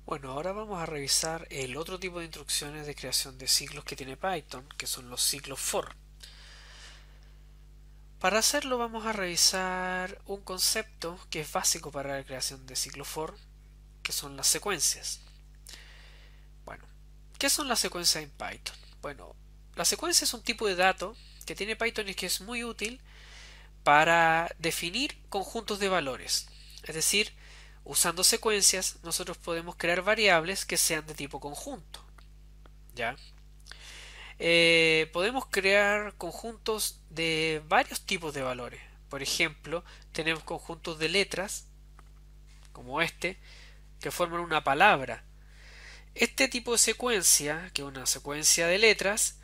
Bueno, ahora vamos a revisar el otro tipo de instrucciones de creación de ciclos que tiene Python, que son los ciclos for. Para hacerlo vamos a revisar un concepto que es básico para la creación de ciclos for, que son las secuencias. Bueno, ¿qué son las secuencias en Python? Bueno, la secuencia es un tipo de dato que tiene Python y que es muy útil para definir conjuntos de valores. Es decir, usando secuencias nosotros podemos crear variables que sean de tipo conjunto. ¿Ya? Podemos crear conjuntos de varios tipos de valores. Por ejemplo, tenemos conjuntos de letras, como este, que forman una palabra. Este tipo de secuencia, que es una secuencia de letras,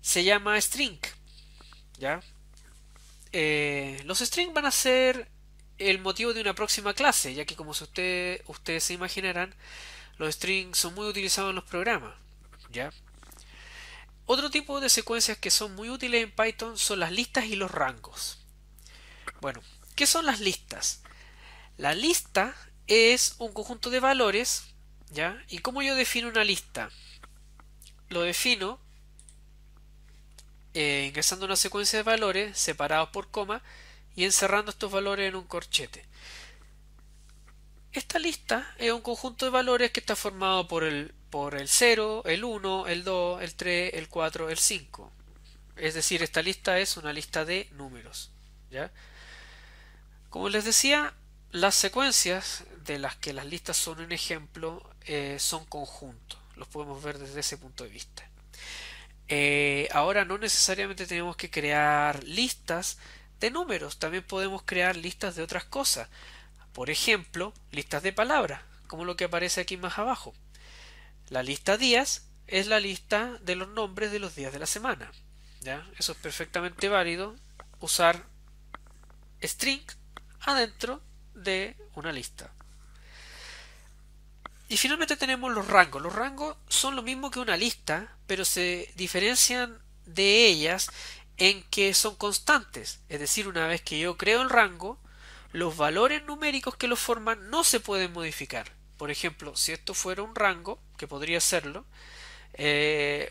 se llama string. ¿Ya? Los strings van a ser el motivo de una próxima clase, ya que como ustedes se imaginarán, los strings son muy utilizados en los programas. ¿Ya? Otro tipo de secuencias que son muy útiles en Python son las listas y los rangos. Bueno, ¿qué son las listas? La lista es un conjunto de valores, ¿ya? ¿Y cómo yo defino una lista? Lo defino ingresando una secuencia de valores separados por coma y encerrando estos valores en un corchete. Esta lista es un conjunto de valores que está formado por el 0, el 1, el 2, el 3, el 4, el 5. Es decir, esta lista es una lista de números, ¿ya? Como les decía, las secuencias de las que las listas son un ejemplo son conjuntos. Los podemos ver desde ese punto de vista. Ahora no necesariamente tenemos que crear listas de números, también podemos crear listas de otras cosas. Por ejemplo, listas de palabras, como lo que aparece aquí más abajo. La lista días es la lista de los nombres de los días de la semana. ¿Ya? Eso es perfectamente válido usar string adentro de una lista. Y finalmente tenemos los rangos. Los rangos son lo mismo que una lista, pero se diferencian de ellas en que son constantes. Es decir, una vez que yo creo el rango, los valores numéricos que lo forman no se pueden modificar. Por ejemplo, si esto fuera un rango, que podría serlo,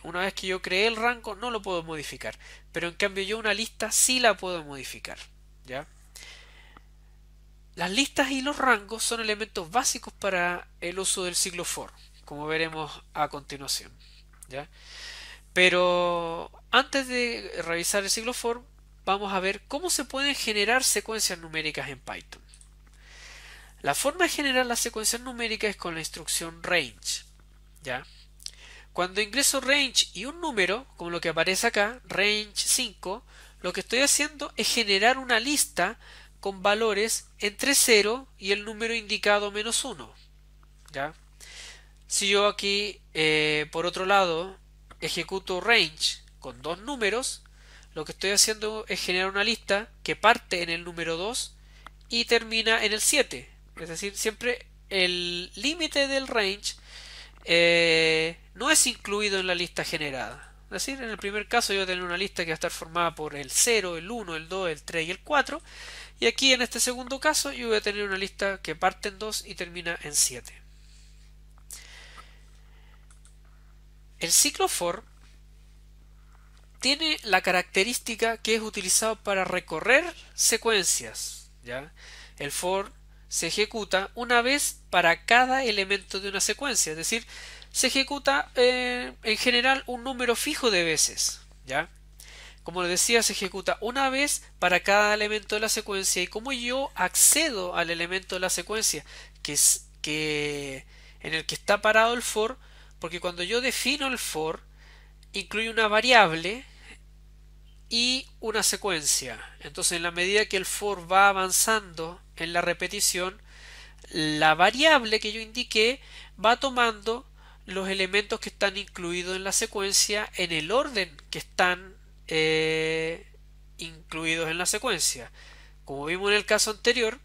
una vez que yo creé el rango no lo puedo modificar. Pero en cambio yo una lista sí la puedo modificar. ¿Ya? Las listas y los rangos son elementos básicos para el uso del ciclo for, como veremos a continuación. ¿Ya? Pero antes de revisar el ciclo for, vamos a ver cómo se pueden generar secuencias numéricas en Python. La forma de generar las secuencias numéricas es con la instrucción range. ¿Ya? Cuando ingreso range y un número, como lo que aparece acá, range 5, lo que estoy haciendo es generar una lista con valores entre 0 y el número indicado menos 1. ¿Ya? Si yo aquí, por otro lado, ejecuto range con dos números, lo que estoy haciendo es generar una lista que parte en el número 2 y termina en el 7. Es decir, siempre el límite del range no es incluido en la lista generada. Es decir, en el primer caso yo voy a tener una lista que va a estar formada por el 0, el 1, el 2, el 3 y el 4. Y aquí en este segundo caso yo voy a tener una lista que parte en 2 y termina en 7. El ciclo for tiene la característica que es utilizado para recorrer secuencias. ¿Ya? El for se ejecuta una vez para cada elemento de una secuencia, es decir, se ejecuta en general un número fijo de veces. ¿Ya? Como les decía, se ejecuta una vez para cada elemento de la secuencia y como yo accedo al elemento de la secuencia en el que está parado el for, porque cuando yo defino el for incluye una variable y una secuencia. Entonces, en la medida que el for va avanzando en la repetición, la variable que yo indiqué va tomando los elementos que están incluidos en la secuencia en el orden que están incluidos en la secuencia. Como vimos en el caso anterior,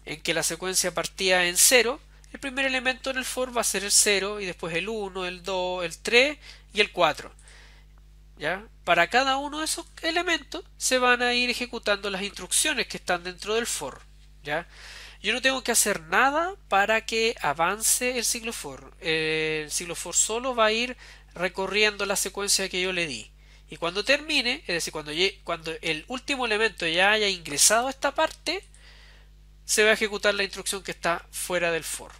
en que la secuencia partía en 0, el primer elemento en el for va a ser el 0 y después el 1, el 2, el 3 y el 4. ¿Ya? Para cada uno de esos elementos se van a ir ejecutando las instrucciones que están dentro del for. ¿Ya? Yo no tengo que hacer nada para que avance el ciclo for. El ciclo for solo va a ir recorriendo la secuencia que yo le di. Y cuando termine, es decir, cuando el último elemento ya haya ingresado a esta parte, se va a ejecutar la instrucción que está fuera del for.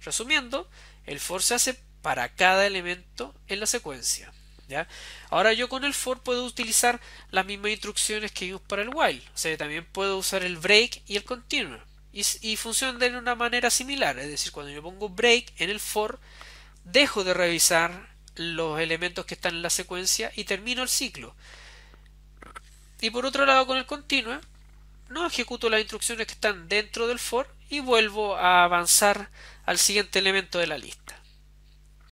Resumiendo, el for se hace para cada elemento en la secuencia. ¿Ya? Ahora yo con el for puedo utilizar las mismas instrucciones que vimos para el while. O sea, también puedo usar el break y el continue. Y funcionan de una manera similar. Es decir, cuando yo pongo break en el for, dejo de revisar los elementos que están en la secuencia y termino el ciclo. Y por otro lado, con el continue, no ejecuto las instrucciones que están dentro del for y vuelvo a avanzar al siguiente elemento de la lista.